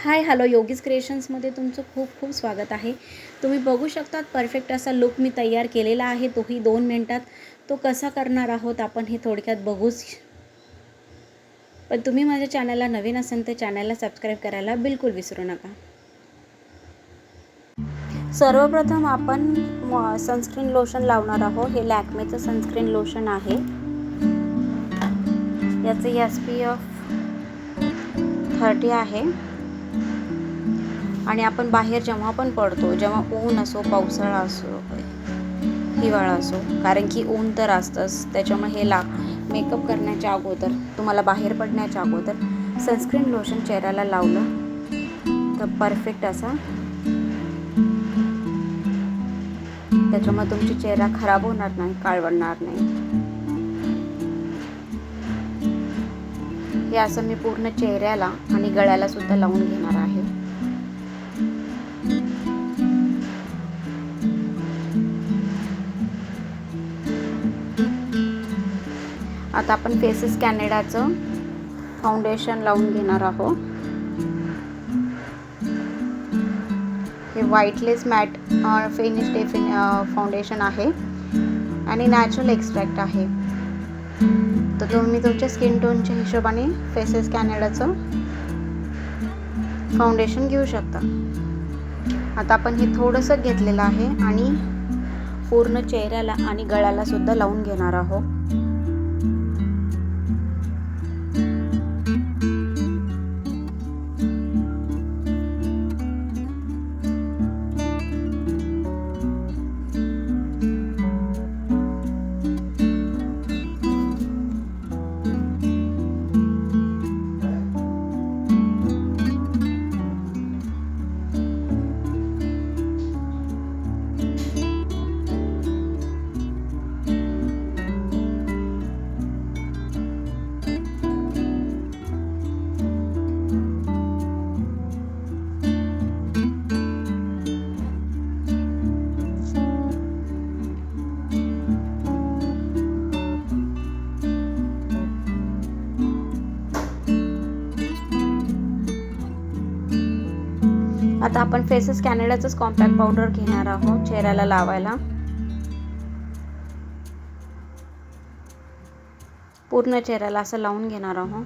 Hi hello yogis क्रिएशन्समध्ये तुमचं खूप खूप स्वागत आहे। तुम्ही बघू शकता परफेक्ट असा लुक मी तयार केलेला आहे, तोही 2 मिनिटात। तो कसा करणार आहोत आपण हे थोडक्यात बघूच। पण तुम्ही माझ्या चॅनलला नवीन असाल तर चॅनलला सबस्क्राइब करायला बिलकुल विसरू नका। सर्वप्रथम आपण सनस्क्रीन लोशन लावणार आहोत। हे लॅक्मेचं सनस्क्रीन लोशन आहे। याचे SPF 30 आहे आणि आपण बाहेर जेव्हा पण पडतो, जेव्हा ऊन असो, पावसाळा असो, हिवाळा असो, कारण की ऊन तर असतंच, त्याच्यामुळे हे मेकअप करण्याच्या अगोदर, तुम्हाला बाहेर पडण्याच्या अगोदर सनस्क्रीन लोशन चेहऱ्याला लावलं तर परफेक्ट असा, त्याच्यामुळे तुमची चेहरा खराब होणार नाही, काळवणार नाही। हे असं मी पूर्ण चेहऱ्याला आणि गळ्याला सुद्धा लावून घेणार आहे। आता आपण फेसेस कॅनडाचं फाउंडेशन लावून घेणार आहोत। हे व्हाईटलेस मॅट फिनिश डे फाउंडेशन आहे आणि नॅचरल एक्स्ट्रॅक्ट आहे। तर तुम्ही तुमच्या स्किन टोनच्या हिशोबाने फेसेस कॅनडाचं फाउंडेशन घेऊ शकता। आता आपण हे थोडंसं घेतलेलं आहे आणि पूर्ण चेहऱ्याला आणि गळ्याला सुद्धा लावून घेणार आहोत। आता आपण फेसेस कॅनडाचंच कॉम्पॅक्ट पावडर घेणार आहोत चेहऱ्याला लावायला। पूर्ण चेहऱ्याला असं लावून घेणार आहोत।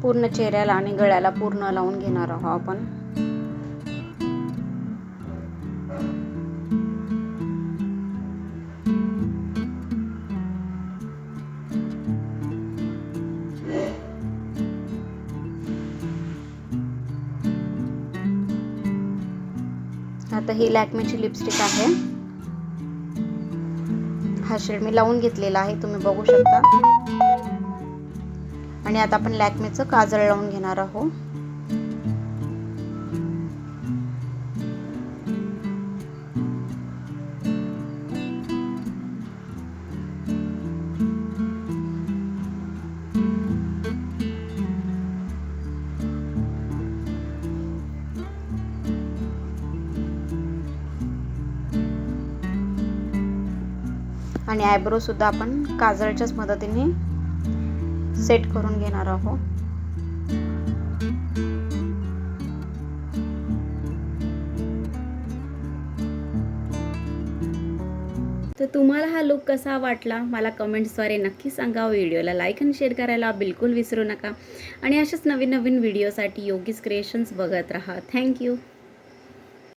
पूर्ण चेहऱ्याला आणि गळ्याला पूर्ण लावून घेणार आहोत आपण। आता ही लॅक्मेची लिपस्टिक आहे। हा शेड मी लावून घेतलेला आहे, तुम्ही बघू शकता। आणि आता आपण लॅक्मेचं काजळ लावून घेणार आहोत। आणि आयब्रो सुद्धा आपण काजळच्याच मदतीने सेट करून घेणार आहोत। तर तुम्हाला हा लुक कसा वाटला मला कमेंट्सद्वारे नक्की सांगा। व्हिडिओला लाईक आणि शेअर करायला बिलकुल विसरू नका आणि अशाच नवीन नवीन व्हिडिओसाठी योगीज क्रिएशन्स बघत राहा। थँक्यू।